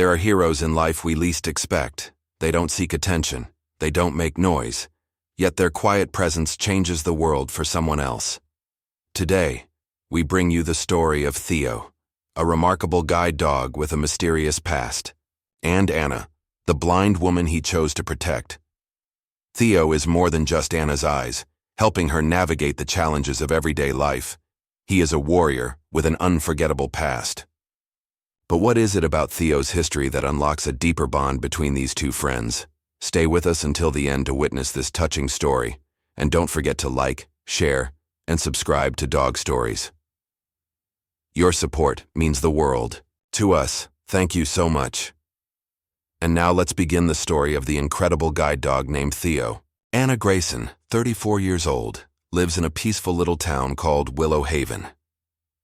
There are heroes in life we least expect. They don't seek attention. They don't make noise. Yet their quiet presence changes the world for someone else. Today, we bring you the story of Theo, a remarkable guide dog with a mysterious past, and Anna, the blind woman he chose to protect. Theo is more than just Anna's eyes, helping her navigate the challenges of everyday life. He is a warrior with an unforgettable past. But what is it about Theo's history that unlocks a deeper bond between these two friends? Stay with us until the end to witness this touching story, and don't forget to like, share, and subscribe to Dog Stories. Your support means the world to us. Thank you so much. And now let's begin the story of the incredible guide dog named Theo. Anna Grayson, 34 years old, lives in a peaceful little town called Willow Haven.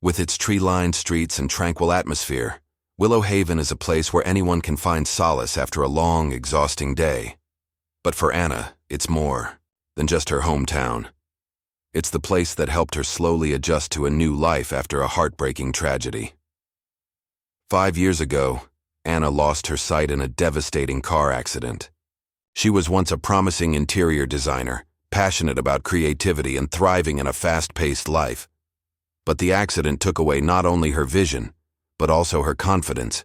With its tree-lined streets and tranquil atmosphere, Willow Haven is a place where anyone can find solace after a long, exhausting day. But for Anna, it's more than just her hometown. It's the place that helped her slowly adjust to a new life after a heartbreaking tragedy. 5 years ago, Anna lost her sight in a devastating car accident. She was once a promising interior designer, passionate about creativity and thriving in a fast-paced life. But the accident took away not only her vision, but also her confidence.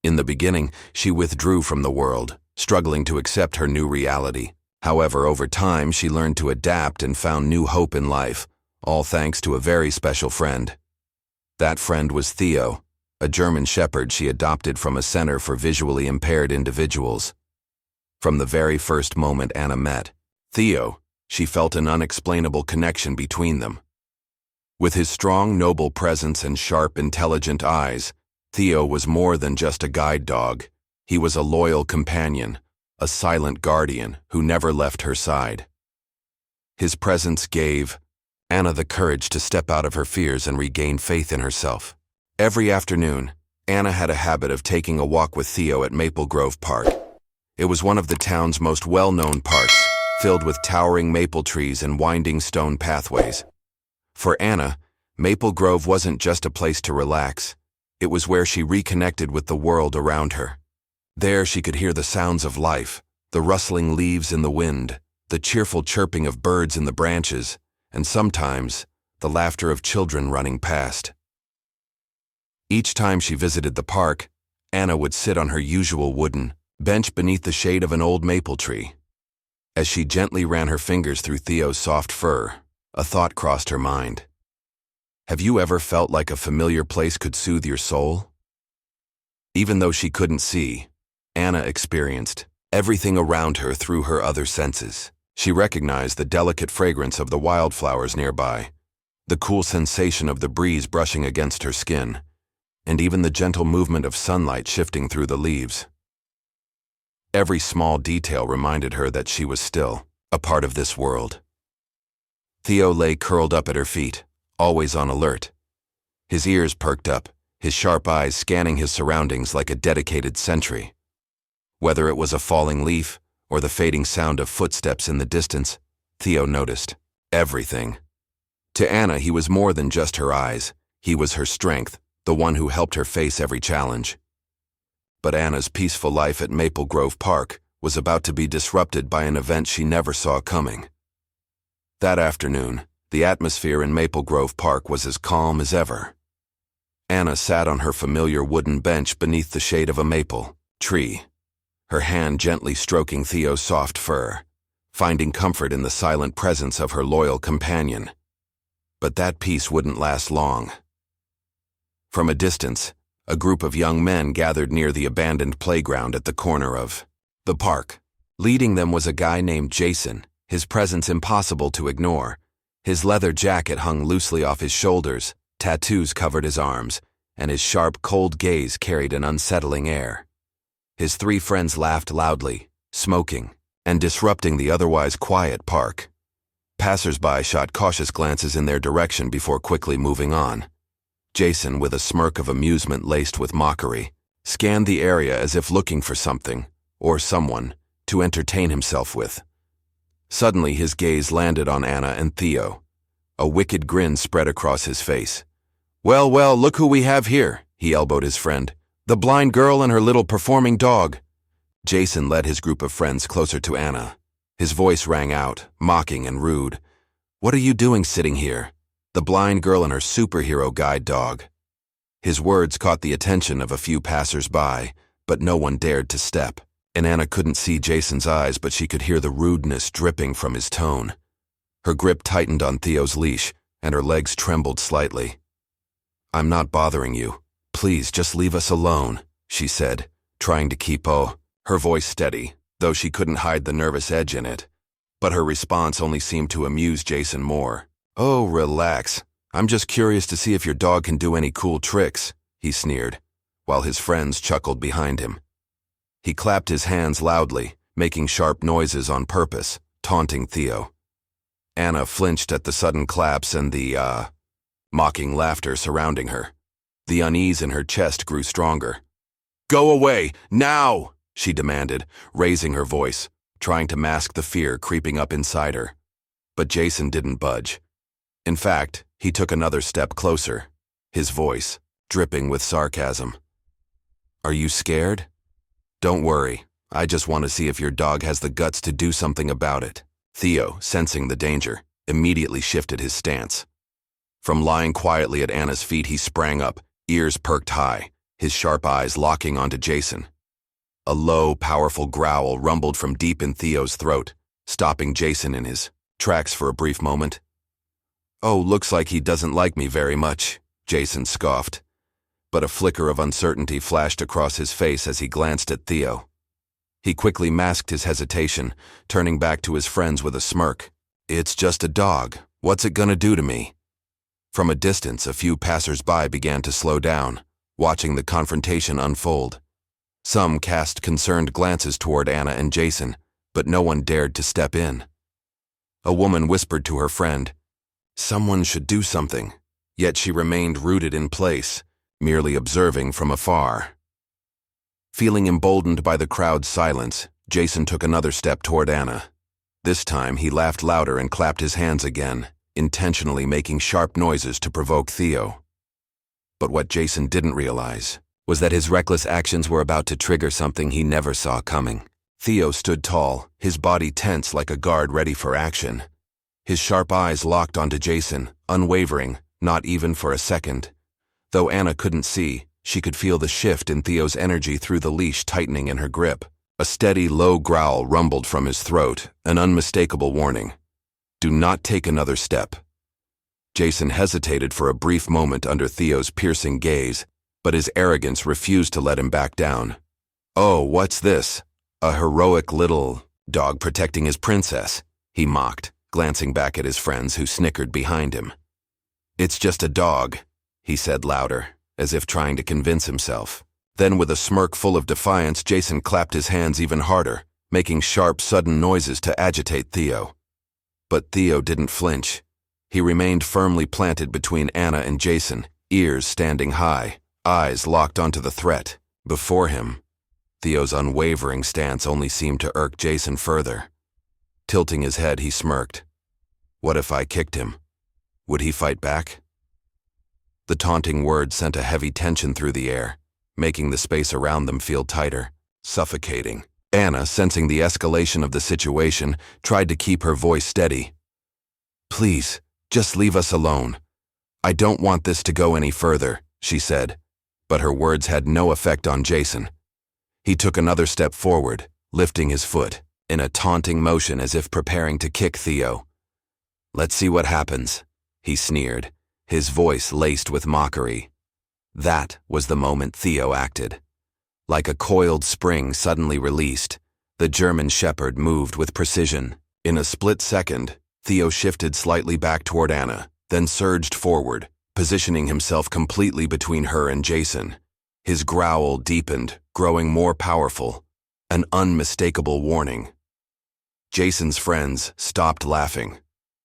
In the beginning, she withdrew from the world, struggling to accept her new reality. However, over time, she learned to adapt and found new hope in life, all thanks to a very special friend. That friend was Theo, a German shepherd she adopted from a center for visually impaired individuals. From the very first moment Anna met Theo, she felt an unexplainable connection between them. With his strong, noble presence and sharp, intelligent eyes, Theo was more than just a guide dog. He was a loyal companion, a silent guardian who never left her side. His presence gave Anna the courage to step out of her fears and regain faith in herself. Every afternoon, Anna had a habit of taking a walk with Theo at Maple Grove Park. It was one of the town's most well-known parks, filled with towering maple trees and winding stone pathways. For Anna, Maple Grove wasn't just a place to relax. It was where she reconnected with the world around her. There she could hear the sounds of life, the rustling leaves in the wind, the cheerful chirping of birds in the branches, and sometimes the laughter of children running past. Each time she visited the park, Anna would sit on her usual wooden bench beneath the shade of an old maple tree. As she gently ran her fingers through Theo's soft fur, a thought crossed her mind. Have you ever felt like a familiar place could soothe your soul? Even though she couldn't see, Anna experienced everything around her through her other senses. She recognized the delicate fragrance of the wildflowers nearby, the cool sensation of the breeze brushing against her skin, and even the gentle movement of sunlight shifting through the leaves. Every small detail reminded her that she was still a part of this world. Theo lay curled up at her feet, always on alert. His ears perked up, his sharp eyes scanning his surroundings like a dedicated sentry. Whether it was a falling leaf or the fading sound of footsteps in the distance, Theo noticed everything. To Anna, he was more than just her eyes. He was her strength, the one who helped her face every challenge. But Anna's peaceful life at Maple Grove Park was about to be disrupted by an event she never saw coming. That afternoon, the atmosphere in Maple Grove Park was as calm as ever. Anna sat on her familiar wooden bench beneath the shade of a maple tree, her hand gently stroking Theo's soft fur, finding comfort in the silent presence of her loyal companion. But that peace wouldn't last long. From a distance, a group of young men gathered near the abandoned playground at the corner of the park. Leading them was a guy named Jason, his presence impossible to ignore. His leather jacket hung loosely off his shoulders, tattoos covered his arms, and his sharp, cold gaze carried an unsettling air. His three friends laughed loudly, smoking, and disrupting the otherwise quiet park. Passers-by shot cautious glances in their direction before quickly moving on. Jason, with a smirk of amusement laced with mockery, scanned the area as if looking for something, or someone, to entertain himself with. Suddenly his gaze landed on Anna and Theo. A wicked grin spread across his face. Well, look who we have here," he elbowed his friend. The blind girl and her little performing dog. Jason led his group of friends closer to Anna. His voice rang out, mocking and rude. What are you doing sitting here? The blind girl and her superhero guide dog. His words caught the attention of a few passers-by, but no one dared to step. And Anna couldn't see Jason's eyes, but she could hear the rudeness dripping from his tone. Her grip tightened on Theo's leash, and her legs trembled slightly. I'm not bothering you. Please, just leave us alone, she said, trying to keep her voice steady, though she couldn't hide the nervous edge in it. But her response only seemed to amuse Jason more. Oh, relax. I'm just curious to see if your dog can do any cool tricks, he sneered, while his friends chuckled behind him. He clapped his hands loudly, making sharp noises on purpose, taunting Theo. Anna flinched at the sudden claps and the, mocking laughter surrounding her. The unease in her chest grew stronger. Go away, now, she demanded, raising her voice, trying to mask the fear creeping up inside her. But Jason didn't budge. In fact, he took another step closer, his voice dripping with sarcasm. Are you scared? Don't worry, I just want to see if your dog has the guts to do something about it. Theo, sensing the danger, immediately shifted his stance. From lying quietly at Anna's feet, he sprang up, ears perked high, his sharp eyes locking onto Jason. A low, powerful growl rumbled from deep in Theo's throat, stopping Jason in his tracks for a brief moment. Oh, looks like he doesn't like me very much, Jason scoffed. But a flicker of uncertainty flashed across his face as he glanced at Theo. He quickly masked his hesitation, turning back to his friends with a smirk. It's just a dog. What's it gonna do to me? From a distance, a few passers-by began to slow down, watching the confrontation unfold. Some cast concerned glances toward Anna and Jason, but no one dared to step in. A woman whispered to her friend, someone should do something, yet she remained rooted in place, merely observing from afar. Feeling emboldened by the crowd's silence, Jason took another step toward Anna. This time, he laughed louder and clapped his hands again, intentionally making sharp noises to provoke Theo. But what Jason didn't realize was that his reckless actions were about to trigger something he never saw coming. Theo stood tall, his body tense like a guard ready for action. His sharp eyes locked onto Jason, unwavering, not even for a second. Though Anna couldn't see, she could feel the shift in Theo's energy through the leash tightening in her grip. A steady, low growl rumbled from his throat, an unmistakable warning. Do not take another step. Jason hesitated for a brief moment under Theo's piercing gaze, but his arrogance refused to let him back down. Oh, what's this? A heroic little dog protecting his princess, he mocked, glancing back at his friends who snickered behind him. It's just a dog, he said louder, as if trying to convince himself. Then with a smirk full of defiance, Jason clapped his hands even harder, making sharp, sudden noises to agitate Theo. But Theo didn't flinch. He remained firmly planted between Anna and Jason, ears standing high, eyes locked onto the threat before him. Theo's unwavering stance only seemed to irk Jason further. Tilting his head, he smirked. What if I kicked him? Would he fight back? The taunting words sent a heavy tension through the air, making the space around them feel tighter, suffocating. Anna, sensing the escalation of the situation, tried to keep her voice steady. Please, just leave us alone. I don't want this to go any further, she said, but her words had no effect on Jason. He took another step forward, lifting his foot, in a taunting motion as if preparing to kick Theo. Let's see what happens, he sneered, his voice laced with mockery. That was the moment Theo acted. Like a coiled spring suddenly released, the German shepherd moved with precision. In a split second, Theo shifted slightly back toward Anna, then surged forward, positioning himself completely between her and Jason. His growl deepened, growing more powerful, an unmistakable warning. Jason's friends stopped laughing.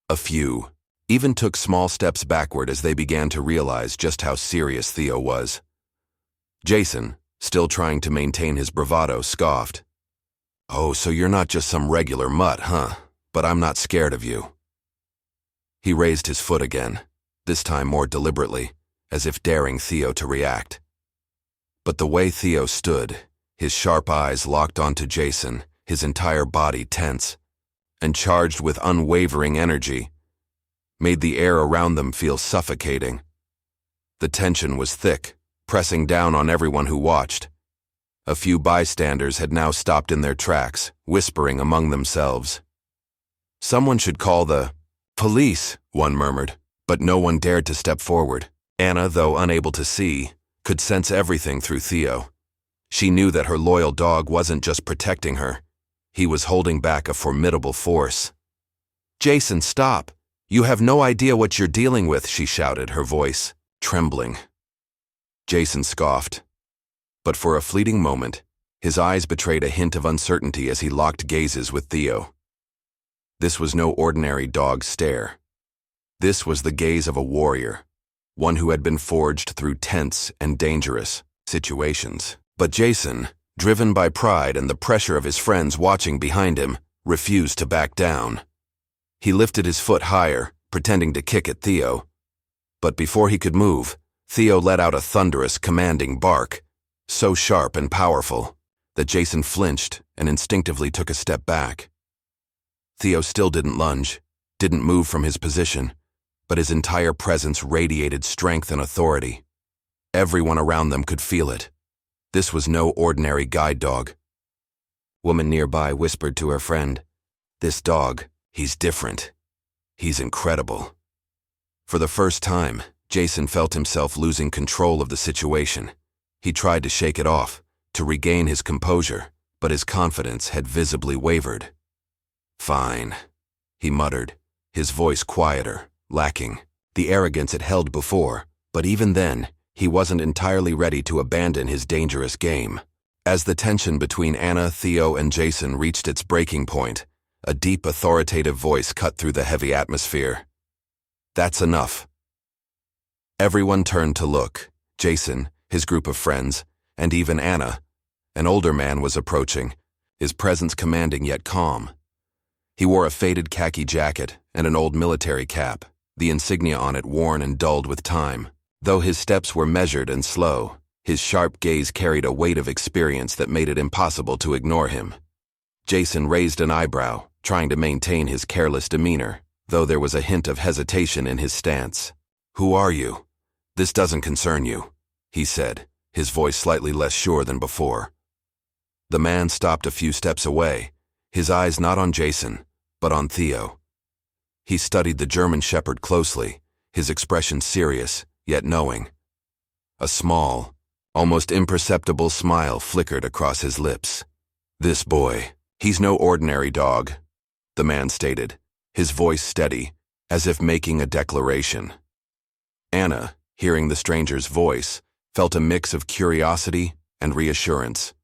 A few even took small steps backward as they began to realize just how serious Theo was. Jason, still trying to maintain his bravado, scoffed. Oh, so you're not just some regular mutt, huh? But I'm not scared of you. He raised his foot again, this time more deliberately, as if daring Theo to react. But the way Theo stood, his sharp eyes locked onto Jason, his entire body tense and charged with unwavering energy, made the air around them feel suffocating. The tension was thick, pressing down on everyone who watched. A few bystanders had now stopped in their tracks, whispering among themselves. "Someone should call the police," one murmured, but no one dared to step forward. Anna, though unable to see, could sense everything through Theo. She knew that her loyal dog wasn't just protecting her. He was holding back a formidable force. "Jason, stop! You have no idea what you're dealing with," she shouted, her voice trembling. Jason scoffed. But for a fleeting moment, his eyes betrayed a hint of uncertainty as he locked gazes with Theo. This was no ordinary dog stare. This was the gaze of a warrior, one who had been forged through tense and dangerous situations. But Jason, driven by pride and the pressure of his friends watching behind him, refused to back down. He lifted his foot higher, pretending to kick at Theo. But before he could move, Theo let out a thunderous, commanding bark, so sharp and powerful that Jason flinched and instinctively took a step back. Theo still didn't lunge, didn't move from his position, but his entire presence radiated strength and authority. Everyone around them could feel it. This was no ordinary guide dog. Woman nearby whispered to her friend, "This dog, he's different. He's incredible." For the first time, Jason felt himself losing control of the situation. He tried to shake it off, to regain his composure, but his confidence had visibly wavered. "Fine," he muttered, his voice quieter, lacking the arrogance it held before, but even then, he wasn't entirely ready to abandon his dangerous game. As the tension between Anna, Theo, and Jason reached its breaking point, a deep, authoritative voice cut through the heavy atmosphere. "That's enough." Everyone turned to look. Jason, his group of friends, and even Anna. An older man was approaching, his presence commanding yet calm. He wore a faded khaki jacket and an old military cap, the insignia on it worn and dulled with time. Though his steps were measured and slow, his sharp gaze carried a weight of experience that made it impossible to ignore him. Jason raised an eyebrow, trying to maintain his careless demeanor, though there was a hint of hesitation in his stance. "Who are you? This doesn't concern you," he said, his voice slightly less sure than before. The man stopped a few steps away, his eyes not on Jason, but on Theo. He studied the German shepherd closely, his expression serious, yet knowing. A small, almost imperceptible smile flickered across his lips. "This boy, he's no ordinary dog," the man stated, his voice steady, as if making a declaration. Anna, hearing the stranger's voice, felt a mix of curiosity and reassurance.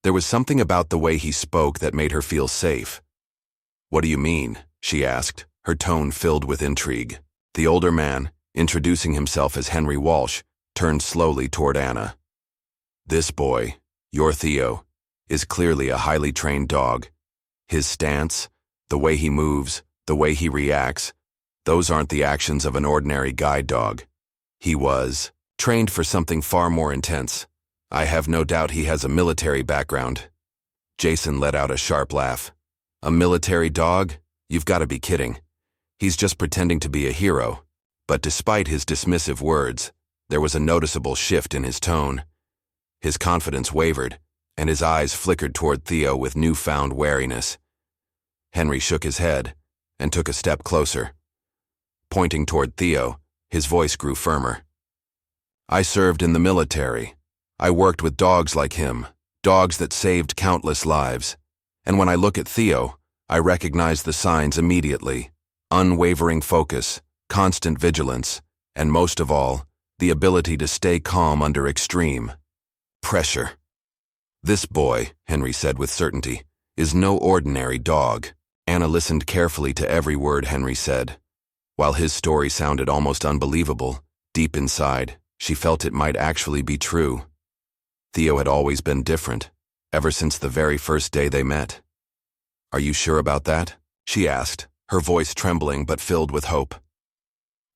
There was something about the way he spoke that made her feel safe. "What do you mean?" she asked, her tone filled with intrigue. The older man, introducing himself as Henry Walsh, turned slowly toward Anna. "This boy, your Theo, is clearly a highly trained dog. His stance, the way he moves, the way he reacts, those aren't the actions of an ordinary guide dog. He was trained for something far more intense. I have no doubt he has a military background." Jason let out a sharp laugh. "A military dog? You've got to be kidding. He's just pretending to be a hero." But despite his dismissive words, there was a noticeable shift in his tone. His confidence wavered, and his eyes flickered toward Theo with newfound wariness. Henry shook his head and took a step closer. Pointing toward Theo, his voice grew firmer. "I served in the military. I worked with dogs like him, dogs that saved countless lives. And when I look at Theo, I recognize the signs immediately. Unwavering focus, constant vigilance, and most of all, the ability to stay calm under extreme pressure. This boy," Henry said with certainty, "is no ordinary dog." Anna listened carefully to every word Henry said. While his story sounded almost unbelievable, deep inside, she felt it might actually be true. Theo had always been different, ever since the very first day they met. "Are you sure about that?" she asked, her voice trembling but filled with hope.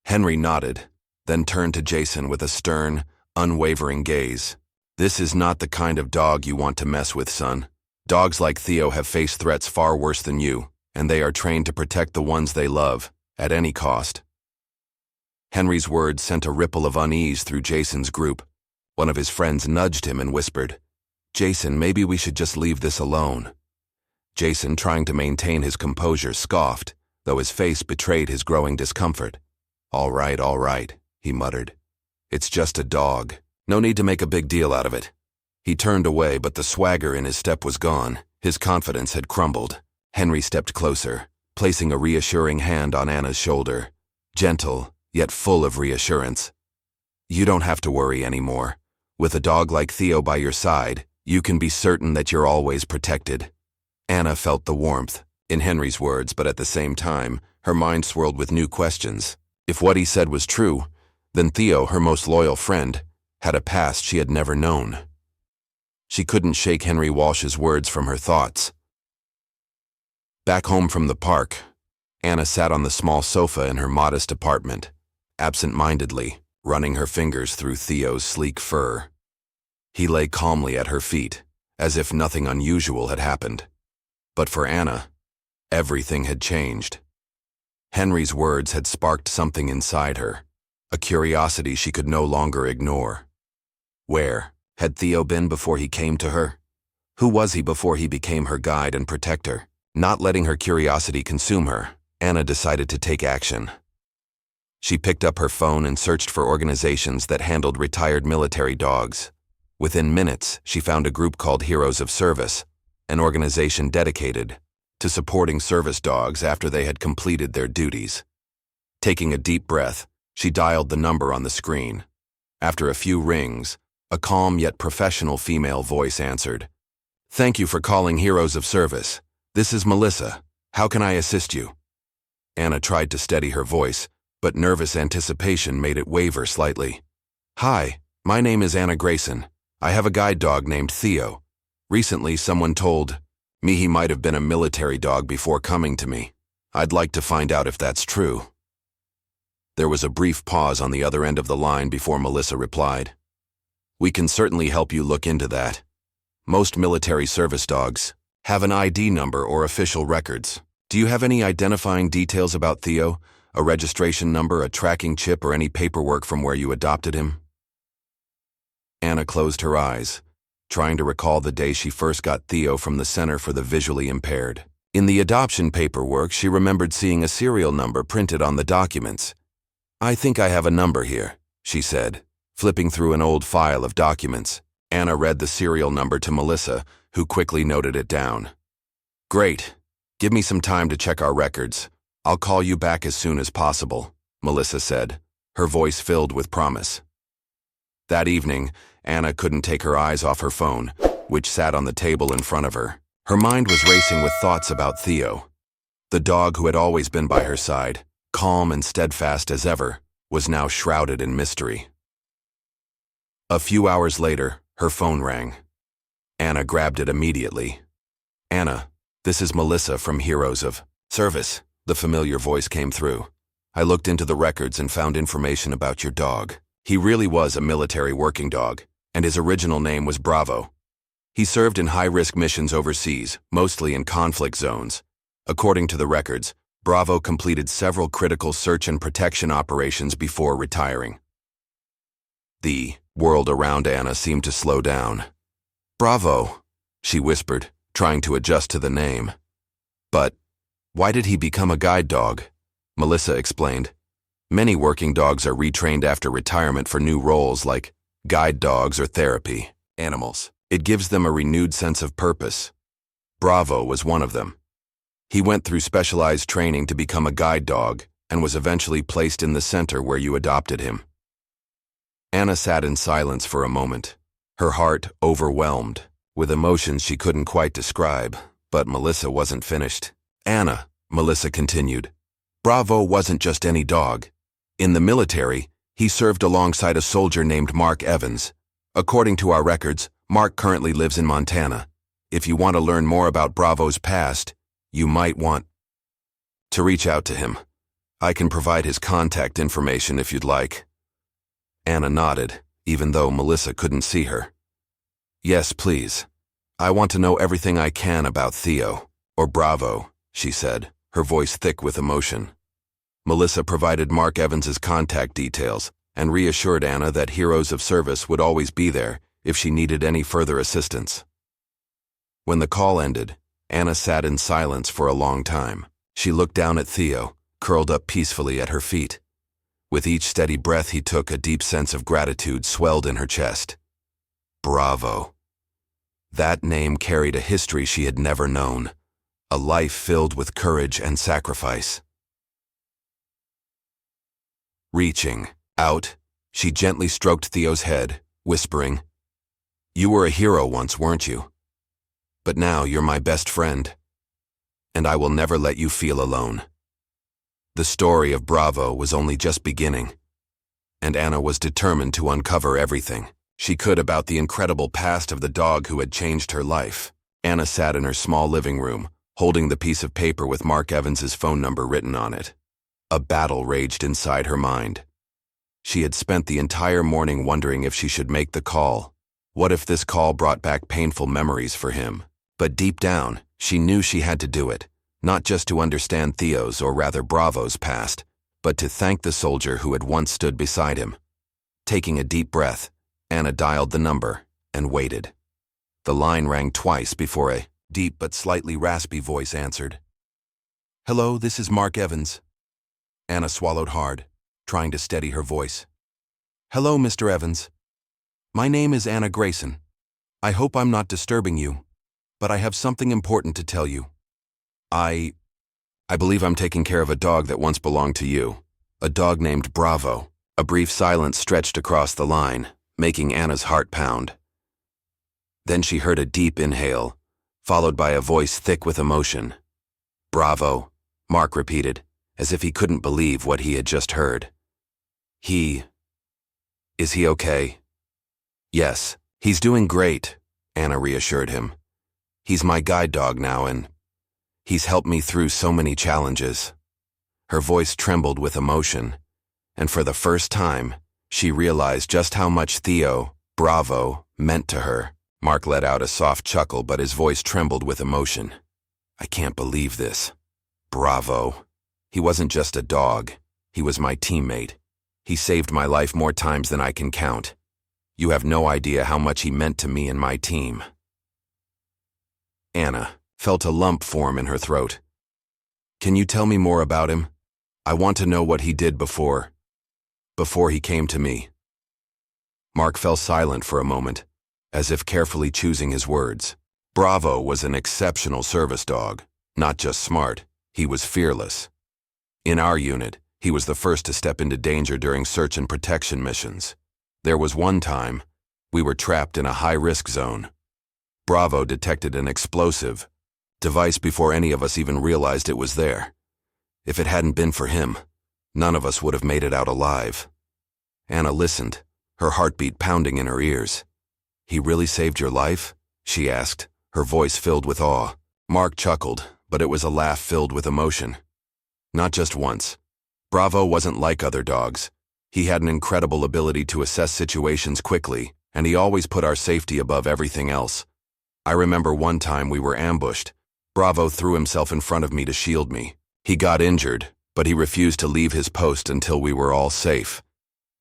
Henry nodded, then turned to Jason with a stern, unwavering gaze. This is not the kind of dog you want to mess with, son. Dogs like Theo have faced threats far worse than you, and they are trained to protect the ones they love, at any cost. Henry's words sent a ripple of unease through Jason's group. One of his friends nudged him and whispered, "Jason, maybe we should just leave this alone." Jason, trying to maintain his composure, scoffed, though his face betrayed his growing discomfort. All right, he muttered. "It's just a dog. No need to make a big deal out of it." He turned away, but the swagger in his step was gone. His confidence had crumbled. Henry stepped closer, placing a reassuring hand on Anna's shoulder. Gentle, yet full of reassurance. "You don't have to worry anymore. With a dog like Theo by your side, you can be certain that you're always protected." Anna felt the warmth in Henry's words, but at the same time, her mind swirled with new questions. If what he said was true, then Theo, her most loyal friend, had a past she had never known. She couldn't shake Henry Walsh's words from her thoughts. Back home from the park, Anna sat on the small sofa in her modest apartment, absent-mindedly, running her fingers through Theo's sleek fur. He lay calmly at her feet, as if nothing unusual had happened. But for Anna, everything had changed. Henry's words had sparked something inside her, a curiosity she could no longer ignore. Where had Theo been before he came to her? Who was he before he became her guide and protector? Not letting her curiosity consume her, Anna decided to take action. She picked up her phone and searched for organizations that handled retired military dogs. Within minutes, she found a group called Heroes of Service, an organization dedicated to supporting service dogs after they had completed their duties. Taking a deep breath, she dialed the number on the screen. After a few rings, a calm yet professional female voice answered. "Thank you for calling Heroes of Service. This is Melissa. How can I assist you?" Anna tried to steady her voice, but nervous anticipation made it waver slightly. "Hi, my name is Anna Grayson. I have a guide dog named Theo. Recently, someone told me he might have been a military dog before coming to me. I'd like to find out if that's true." There was a brief pause on the other end of the line before Melissa replied. "We can certainly help you look into that. Most military service dogs have an ID number or official records. Do you have any identifying details about Theo? A registration number, a tracking chip, or any paperwork from where you adopted him?" Anna closed her eyes, trying to recall the day she first got Theo from the Center for the Visually Impaired. In the adoption paperwork, she remembered seeing a serial number printed on the documents. "I think I have a number here," she said, flipping through an old file of documents. Anna read the serial number to Melissa, who quickly noted it down. "Great. Give me some time to check our records. I'll call you back as soon as possible," Melissa said, her voice filled with promise. That evening, Anna couldn't take her eyes off her phone, which sat on the table in front of her. Her mind was racing with thoughts about Theo. The dog who had always been by her side, calm and steadfast as ever, was now shrouded in mystery. A few hours later, her phone rang. Anna grabbed it immediately. "Anna, this is Melissa from Heroes of Service," the familiar voice came through. "I looked into the records and found information about your dog. He really was a military working dog, and his original name was Bravo. He served in high-risk missions overseas, mostly in conflict zones. According to the records, Bravo completed several critical search and protection operations before retiring." The world around Anna seemed to slow down. "Bravo," she whispered, trying to adjust to the name. "But why did he become a guide dog?" Melissa explained. "Many working dogs are retrained after retirement for new roles like guide dogs or therapy animals. It gives them a renewed sense of purpose. Bravo was one of them. He went through specialized training to become a guide dog and was eventually placed in the center where you adopted him." Anna sat in silence for a moment, her heart overwhelmed with emotions she couldn't quite describe, but Melissa wasn't finished. "Anna," Melissa continued, "Bravo wasn't just any dog. In the military, he served alongside a soldier named Mark Evans. According to our records, Mark currently lives in Montana. If you want to learn more about Bravo's past, you might want to reach out to him. I can provide his contact information if you'd like." Anna nodded, even though Melissa couldn't see her. Yes, please. I want to know everything I can about Theo, or Bravo, she said, her voice thick with emotion. Melissa provided Mark Evans's contact details and reassured Anna that Heroes of Service would always be there if she needed any further assistance. When the call ended, Anna sat in silence for a long time. She looked down at Theo, curled up peacefully at her feet. With each steady breath he took, a deep sense of gratitude swelled in her chest. Bravo. That name carried a history she had never known, a life filled with courage and sacrifice. Reaching out, she gently stroked Theo's head, whispering, "You were a hero once, weren't you? But now you're my best friend, and I will never let you feel alone." The story of Bravo was only just beginning, and Anna was determined to uncover everything she could about the incredible past of the dog who had changed her life. Anna sat in her small living room, holding the piece of paper with Mark Evans's phone number written on it. A battle raged inside her mind. She had spent the entire morning wondering if she should make the call. What if this call brought back painful memories for him? But deep down, she knew she had to do it, not just to understand Theo's, or rather Bravo's, past, but to thank the soldier who had once stood beside him. Taking a deep breath, Anna dialed the number and waited. The line rang twice before a deep but slightly raspy voice answered. "Hello, this is Mark Evans." Anna swallowed hard, trying to steady her voice. "Hello, Mr. Evans. My name is Anna Grayson. I hope I'm not disturbing you, but I have something important to tell you. I believe I'm taking care of a dog that once belonged to you, a dog named Bravo." A brief silence stretched across the line, making Anna's heart pound. Then she heard a deep inhale, followed by a voice thick with emotion. "Bravo," Mark repeated, as if he couldn't believe what he had just heard. Is he okay?" "Yes, he's doing great," Anna reassured him. "He's my guide dog now, and he's helped me through so many challenges." Her voice trembled with emotion, and for the first time, she realized just how much Theo, Bravo, meant to her. Mark let out a soft chuckle, but his voice trembled with emotion. "I can't believe this. Bravo. He wasn't just a dog. He was my teammate. He saved my life more times than I can count. You have no idea how much he meant to me and my team." Anna felt a lump form in her throat. "Can you tell me more about him? I want to know what he did before he came to me." Mark fell silent for a moment, as if carefully choosing his words. Bravo was an exceptional service dog, not just smart, he was fearless. In our unit, he was the first to step into danger during search and protection missions. There was one time, we were trapped in a high-risk zone. Bravo detected an explosive device before any of us even realized it was there. If it hadn't been for him, none of us would have made it out alive. Anna listened, her heartbeat pounding in her ears. "He really saved your life?" she asked, her voice filled with awe. Mark chuckled, but it was a laugh filled with emotion. "Not just once. Bravo wasn't like other dogs. He had an incredible ability to assess situations quickly, and he always put our safety above everything else. I remember one time we were ambushed. Bravo threw himself in front of me to shield me. He got injured, but he refused to leave his post until we were all safe.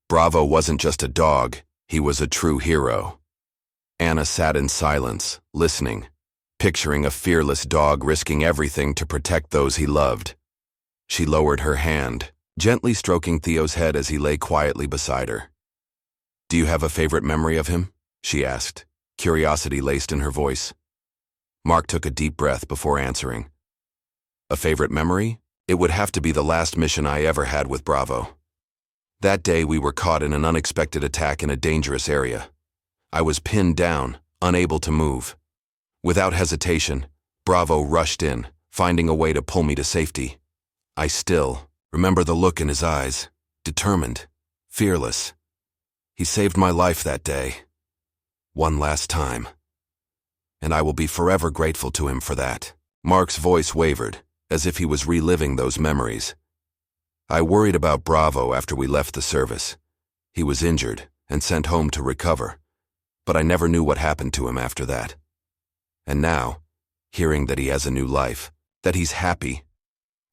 Bravo wasn't just a dog, he was a true hero." Anna sat in silence, listening, picturing a fearless dog risking everything to protect those he loved. She lowered her hand, gently stroking Theo's head as he lay quietly beside her. "Do you have a favorite memory of him?" she asked, curiosity laced in her voice. Mark took a deep breath before answering. "A favorite memory? It would have to be the last mission I ever had with Bravo. That day we were caught in an unexpected attack in a dangerous area. I was pinned down, unable to move. Without hesitation, Bravo rushed in, finding a way to pull me to safety. I still remember the look in his eyes, determined, fearless. He saved my life that day. One last time. And I will be forever grateful to him for that." Mark's voice wavered, as if he was reliving those memories. "I worried about Bravo after we left the service. He was injured and sent home to recover. but I never knew what happened to him after that. And now, hearing that he has a new life, that he's happy,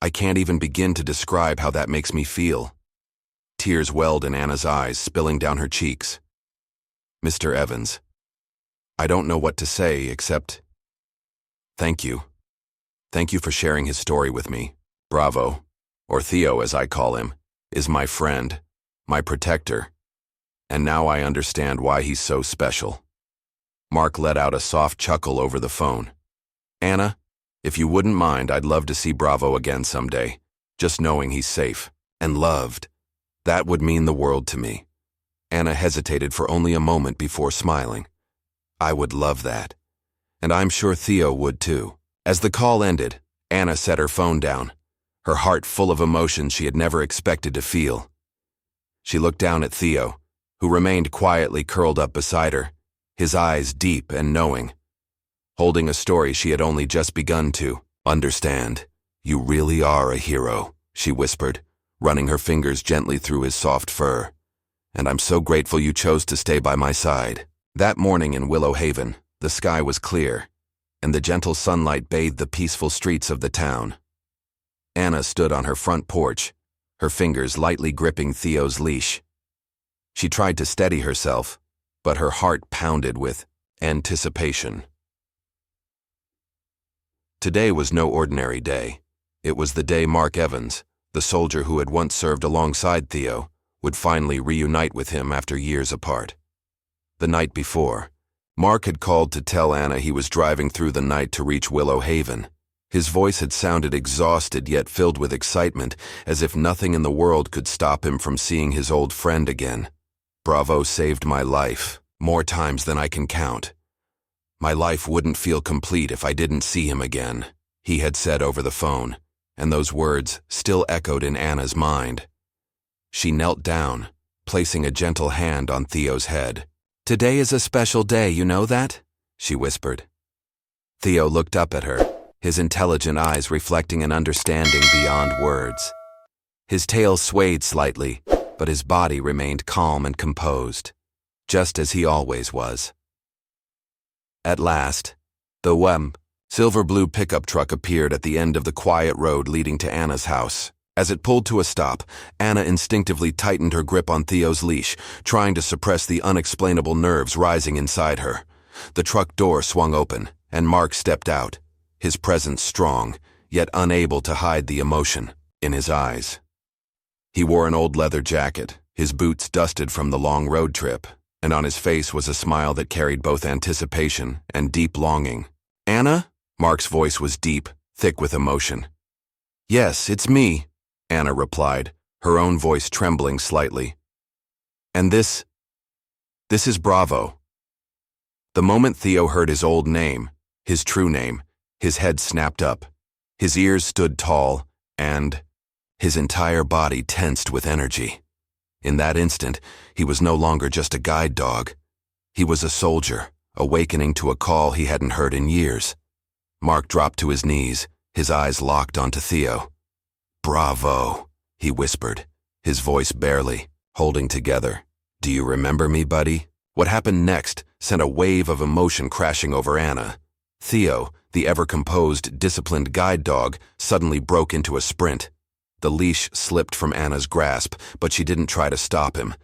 I can't even begin to describe how that makes me feel. Tears welled in Anna's eyes, spilling down her cheeks. Mr. Evans, I don't know what to say except thank you. Thank you for sharing his story with me. Bravo, or Theo as I call him, is my friend, my protector, and now I understand why he's so special. Mark let out a soft chuckle over the phone. Anna, if you wouldn't mind, I'd love to see Bravo again someday. Just knowing he's safe and loved, that would mean the world to me. Anna hesitated for only a moment before smiling. I would love that. And I'm sure Theo would too. As the call ended, Anna set her phone down, her heart full of emotions she had never expected to feel. She looked down at Theo, who remained quietly curled up beside her, his eyes deep and knowing, holding a story she had only just begun to understand. You really are a hero, she whispered, running her fingers gently through his soft fur. And I'm so grateful you chose to stay by my side. That morning in Willow Haven, the sky was clear, and the gentle sunlight bathed the peaceful streets of the town. Anna stood on her front porch, her fingers lightly gripping Theo's leash. She tried to steady herself, but her heart pounded with anticipation. Today was no ordinary day. It was the day Mark Evans, the soldier who had once served alongside Theo, would finally reunite with him after years apart. The night before, Mark had called to tell Anna he was driving through the night to reach Willow Haven. His voice had sounded exhausted yet filled with excitement, as if nothing in the world could stop him from seeing his old friend again. Bravo saved my life, more times than I can count. My life wouldn't feel complete if I didn't see him again, he had said over the phone, and those words still echoed in Anna's mind. She knelt down, placing a gentle hand on Theo's head. Today is a special day, you know that? She whispered. Theo looked up at her, his intelligent eyes reflecting an understanding beyond words. His tail swayed slightly, but his body remained calm and composed, just as he always was. At last, the silver-blue pickup truck appeared at the end of the quiet road leading to Anna's house. As it pulled to a stop, Anna instinctively tightened her grip on Theo's leash, trying to suppress the unexplainable nerves rising inside her. The truck door swung open, and Mark stepped out, his presence strong, yet unable to hide the emotion in his eyes. He wore an old leather jacket, his boots dusted from the long road trip, and on his face was a smile that carried both anticipation and deep longing. Anna? Mark's voice was deep, thick with emotion. Yes, it's me, Anna replied, her own voice trembling slightly. And this is Bravo. The moment Theo heard his old name, his true name, his head snapped up, his ears stood tall, and his entire body tensed with energy. In that instant, he was no longer just a guide dog. He was a soldier, awakening to a call he hadn't heard in years. Mark dropped to his knees, his eyes locked onto Theo. Bravo, he whispered, his voice barely holding together. Do you remember me, buddy? What happened next sent a wave of emotion crashing over Anna. Theo, the ever-composed, disciplined guide dog, suddenly broke into a sprint. The leash slipped from Anna's grasp, but she didn't try to stop him.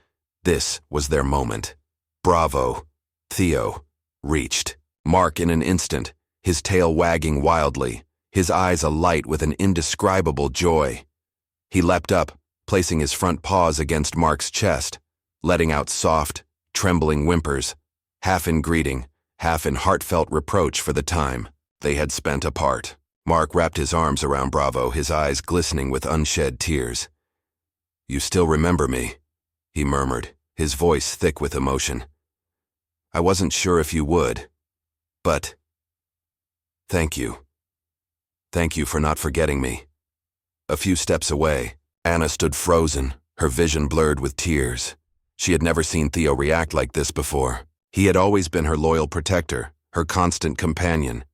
This was their moment. Bravo, Theo, reached. Mark in an instant, his tail wagging wildly, his eyes alight with an indescribable joy. He leapt up, placing his front paws against Mark's chest, letting out soft, trembling whimpers, half in greeting, half in heartfelt reproach for the time they had spent apart. Mark wrapped his arms around Bravo, his eyes glistening with unshed tears. You still remember me, he murmured, his voice thick with emotion. I wasn't sure if you would, but thank you. Thank you for not forgetting me. A few steps away, Anna stood frozen, her vision blurred with tears. She had never seen Theo react like this before. He had always been her loyal protector, her constant companion.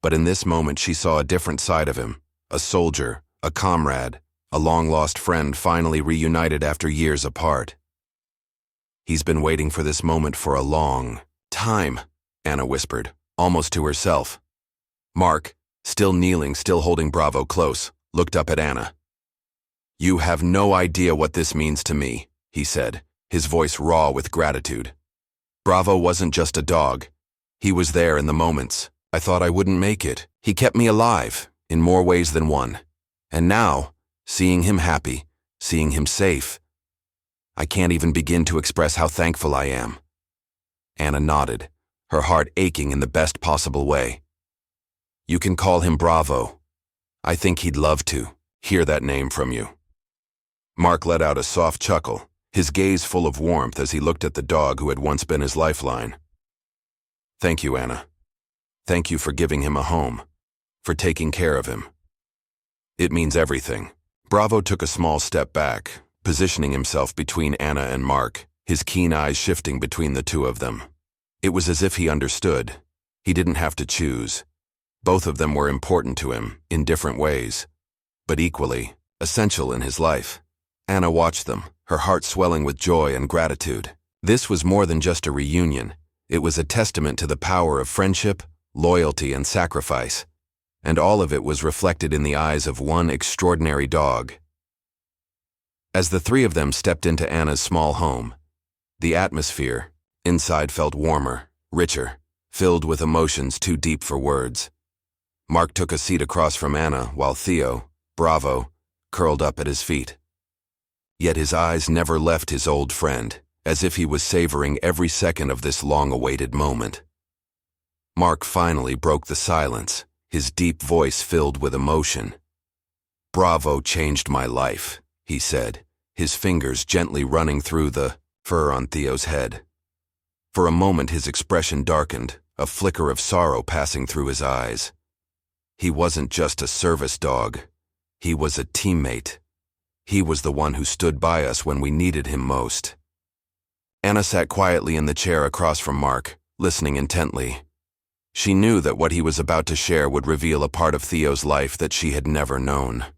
But in this moment she saw a different side of him, a soldier, a comrade, a long-lost friend finally reunited after years apart. He's been waiting for this moment for a long, time," Anna whispered, almost to herself. Mark, still kneeling, still holding Bravo close, looked up at Anna. "You have no idea what this means to me," he said, his voice raw with gratitude. "Bravo wasn't just a dog. He was there in the moments I thought I wouldn't make it. He kept me alive, in more ways than one. And now, seeing him happy, seeing him safe, I can't even begin to express how thankful I am." Anna nodded, her heart aching in the best possible way. "You can call him Bravo. I think he'd love to hear that name from you." Mark let out a soft chuckle, his gaze full of warmth as he looked at the dog who had once been his lifeline. "Thank you, Anna. Thank you for giving him a home, for taking care of him. It means everything." Bravo took a small step back, positioning himself between Anna and Mark, his keen eyes shifting between the two of them. It was as if he understood. He didn't have to choose. Both of them were important to him, in different ways, but equally essential in his life. Anna watched them, her heart swelling with joy and gratitude. This was more than just a reunion. It was a testament to the power of friendship, loyalty, and sacrifice. And all of it was reflected in the eyes of one extraordinary dog. As the three of them stepped into Anna's small home, the atmosphere inside felt warmer, richer, filled with emotions too deep for words. Mark took a seat across from Anna while Theo, Bravo, curled up at his feet. Yet his eyes never left his old friend, as if he was savoring every second of this long-awaited moment. Mark finally broke the silence, his deep voice filled with emotion. "Bravo changed my life," he said, his fingers gently running through the fur on Theo's head. For a moment his expression darkened, a flicker of sorrow passing through his eyes. He wasn't just a service dog. He was a teammate. He was the one who stood by us when we needed him most. Anna sat quietly in the chair across from Mark, listening intently. She knew that what he was about to share would reveal a part of Theo's life that she had never known.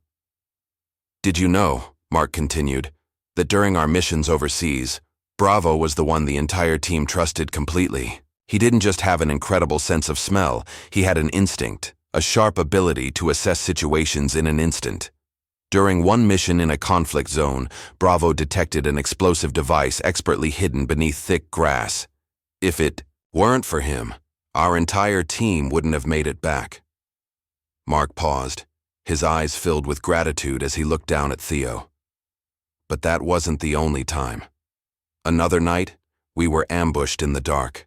"Did you know," Mark continued, "that during our missions overseas, Bravo was the one the entire team trusted completely? He didn't just have an incredible sense of smell, he had an instinct, a sharp ability to assess situations in an instant. During one mission in a conflict zone, Bravo detected an explosive device expertly hidden beneath thick grass. If it weren't for him, our entire team wouldn't have made it back." Mark paused, his eyes filled with gratitude as he looked down at Theo. But that wasn't the only time. Another night, we were ambushed in the dark.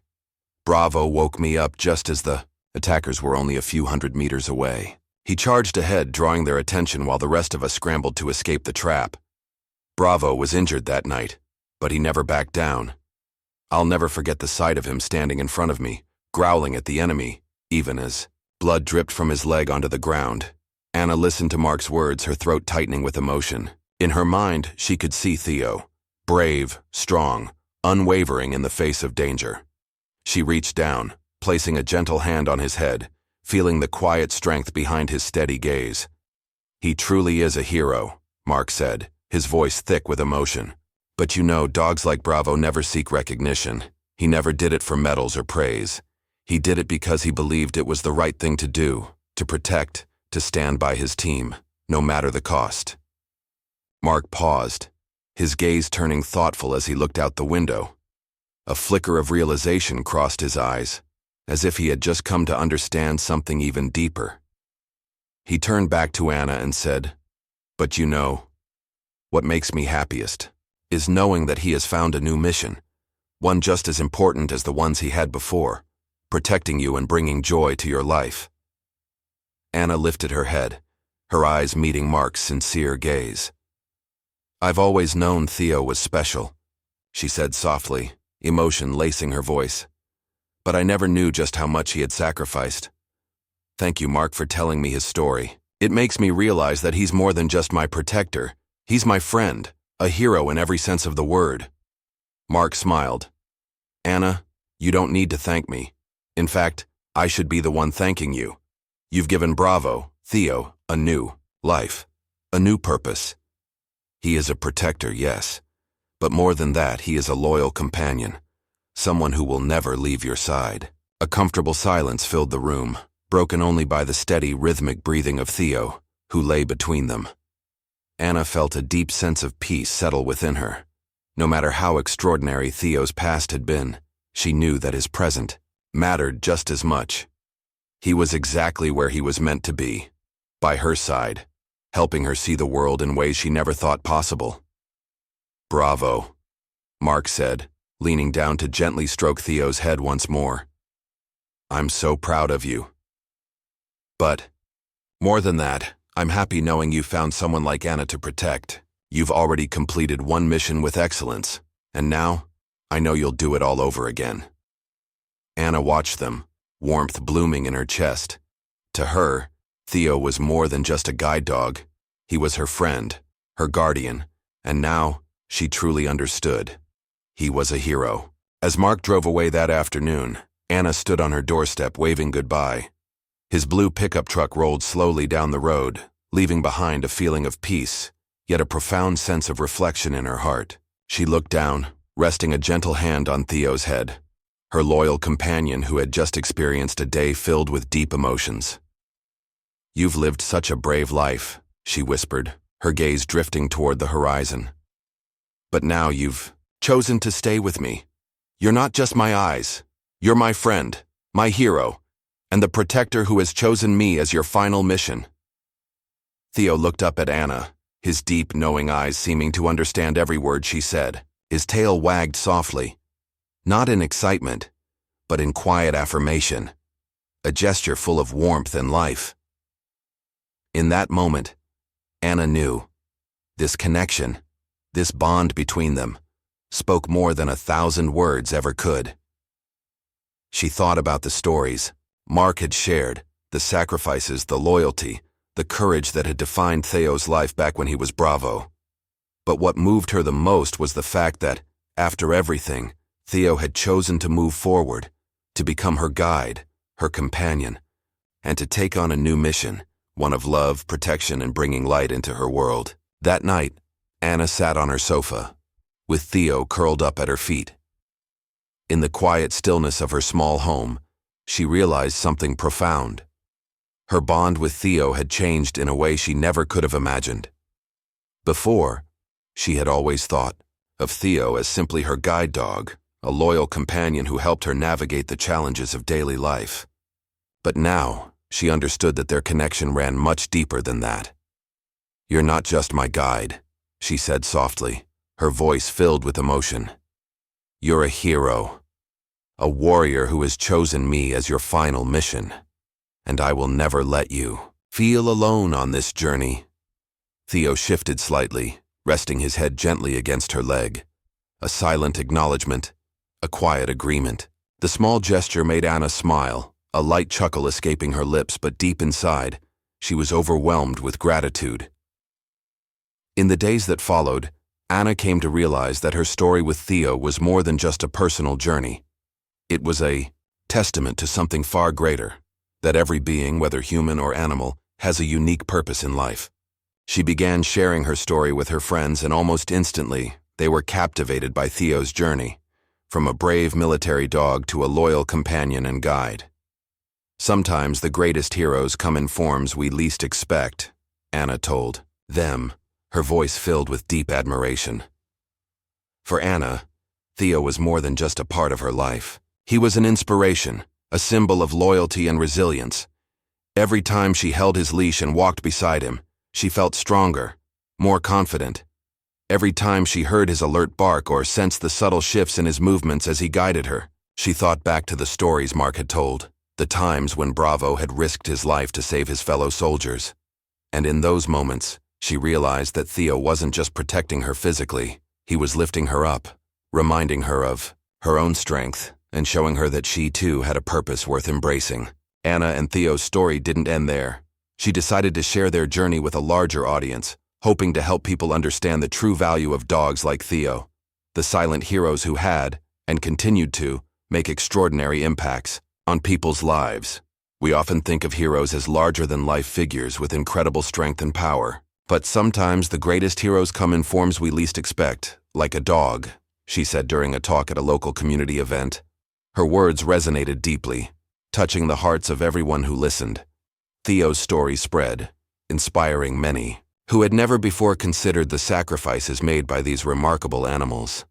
Bravo woke me up just as the attackers were only a few hundred meters away. He charged ahead, drawing their attention while the rest of us scrambled to escape the trap. Bravo was injured that night, but he never backed down. I'll never forget the sight of him standing in front of me, growling at the enemy, even as blood dripped from his leg onto the ground. Anna listened to Mark's words, her throat tightening with emotion. In her mind, she could see Theo, brave, strong, unwavering in the face of danger. She reached down, placing a gentle hand on his head, feeling the quiet strength behind his steady gaze. "He truly is a hero," Mark said, his voice thick with emotion. "But you know, dogs like Bravo never seek recognition. He never did it for medals or praise. He did it because he believed it was the right thing to do, to protect, to stand by his team, no matter the cost." Mark paused, his gaze turning thoughtful as he looked out the window. A flicker of realization crossed his eyes, as if he had just come to understand something even deeper. He turned back to Anna and said, "But you know, what makes me happiest is knowing that he has found a new mission, one just as important as the ones he had before, protecting you and bringing joy to your life." Anna lifted her head, her eyes meeting Mark's sincere gaze. "I've always known Theo was special," she said softly, emotion lacing her voice. "But I never knew just how much he had sacrificed. Thank you, Mark, for telling me his story. It makes me realize that he's more than just my protector. He's my friend, a hero in every sense of the word." Mark smiled. "Anna, you don't need to thank me. In fact, I should be the one thanking you. You've given Bravo, Theo, a new life, a new purpose. He is a protector, yes, but more than that, he is a loyal companion, someone who will never leave your side. A comfortable silence filled the room, broken only by the steady, rhythmic breathing of Theo, who lay between them. Anna felt a deep sense of peace settle within her. No matter how extraordinary Theo's past had been, she knew that his present mattered just as much. He was exactly where he was meant to be, by her side, helping her see the world in ways she never thought possible. "Bravo," Mark said, leaning down to gently stroke Theo's head once more. "I'm so proud of you. But, more than that, I'm happy knowing you found someone like Anna to protect. You've already completed one mission with excellence, and now, I know you'll do it all over again." Anna watched them, warmth blooming in her chest. To her, Theo was more than just a guide dog. He was her friend, her guardian, and now, she truly understood. He was a hero. As Mark drove away that afternoon, Anna stood on her doorstep waving goodbye. His blue pickup truck rolled slowly down the road, leaving behind a feeling of peace, yet a profound sense of reflection in her heart. She looked down, resting a gentle hand on Theo's head, her loyal companion who had just experienced a day filled with deep emotions. "You've lived such a brave life," she whispered, her gaze drifting toward the horizon. "But now you've chosen to stay with me. You're not just my eyes. You're my friend, my hero, and the protector who has chosen me as your final mission." Theo looked up at Anna, his deep, knowing eyes seeming to understand every word she said. His tail wagged softly, not in excitement, but in quiet affirmation, a gesture full of warmth and life. In that moment, Anna knew. This connection, this bond between them, spoke more than 1,000 words ever could. She thought about the stories Mark had shared, the sacrifices, the loyalty, the courage that had defined Theo's life back when he was Bravo. But what moved her the most was the fact that, after everything, Theo had chosen to move forward, to become her guide, her companion, and to take on a new mission, one of love, protection, and bringing light into her world. That night, Anna sat on her sofa, with Theo curled up at her feet. In the quiet stillness of her small home, she realized something profound. Her bond with Theo had changed in a way she never could have imagined. Before, she had always thought of Theo as simply her guide dog, a loyal companion who helped her navigate the challenges of daily life. But now, she understood that their connection ran much deeper than that. "You're not just my guide," she said softly, her voice filled with emotion. "You're a hero, a warrior who has chosen me as your final mission, and I will never let you feel alone on this journey." Theo shifted slightly, resting his head gently against her leg. A silent acknowledgement, a quiet agreement. The small gesture made Anna smile, a light chuckle escaping her lips, but deep inside, she was overwhelmed with gratitude. In the days that followed, Anna came to realize that her story with Theo was more than just a personal journey. It was a testament to something far greater, that every being, whether human or animal, has a unique purpose in life. She began sharing her story with her friends, and almost instantly, they were captivated by Theo's journey, from a brave military dog to a loyal companion and guide. "Sometimes the greatest heroes come in forms we least expect," Anna told them, her voice filled with deep admiration. For Anna, Theo was more than just a part of her life. He was an inspiration, a symbol of loyalty and resilience. Every time she held his leash and walked beside him, she felt stronger, more confident. Every time she heard his alert bark or sensed the subtle shifts in his movements as he guided her, she thought back to the stories Mark had told, the times when Bravo had risked his life to save his fellow soldiers. And in those moments, she realized that Theo wasn't just protecting her physically, he was lifting her up, reminding her of her own strength, and showing her that she too had a purpose worth embracing. Anna and Theo's story didn't end there. She decided to share their journey with a larger audience, hoping to help people understand the true value of dogs like Theo, the silent heroes who had, and continued to, make extraordinary impacts on people's lives. We often think of heroes as larger-than-life figures with incredible strength and power, but sometimes the greatest heroes come in forms we least expect, like a dog, she said during a talk at a local community event. Her words resonated deeply, touching the hearts of everyone who listened. Theo's story spread, inspiring many who had never before considered the sacrifices made by these remarkable animals.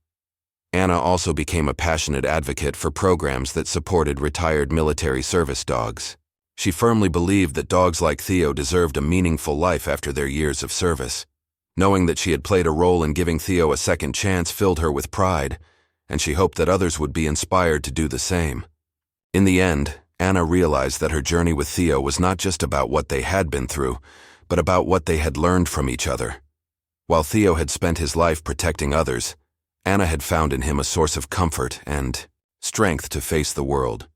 Anna also became a passionate advocate for programs that supported retired military service dogs. She firmly believed that dogs like Theo deserved a meaningful life after their years of service. Knowing that she had played a role in giving Theo a second chance filled her with pride, and she hoped that others would be inspired to do the same. In the end, Anna realized that her journey with Theo was not just about what they had been through, but about what they had learned from each other. While Theo had spent his life protecting others, Anna had found in him a source of comfort and strength to face the world.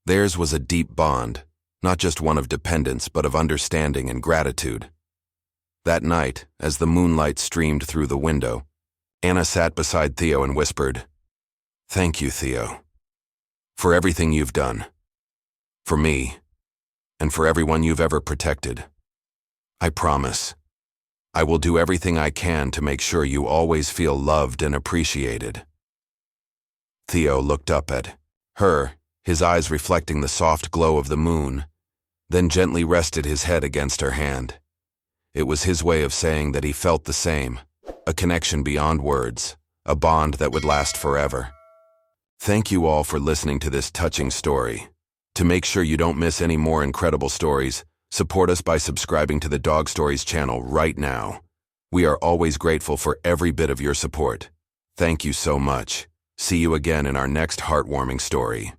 Theirs was a deep bond, not just one of dependence but of understanding and gratitude. That night, as the moonlight streamed through the window, Anna sat beside Theo and whispered, "Thank you, Theo, for everything you've done, for me, and for everyone you've ever protected. I promise, I will do everything I can to make sure you always feel loved and appreciated." Theo looked up at her, his eyes reflecting the soft glow of the moon, then gently rested his head against her hand. It was his way of saying that he felt the same, a connection beyond words, a bond that would last forever. Thank you all for listening to this touching story. To make sure you don't miss any more incredible stories, support us by subscribing to the Dog Stories channel right now. We are always grateful for every bit of your support. Thank you so much. See you again in our next heartwarming story.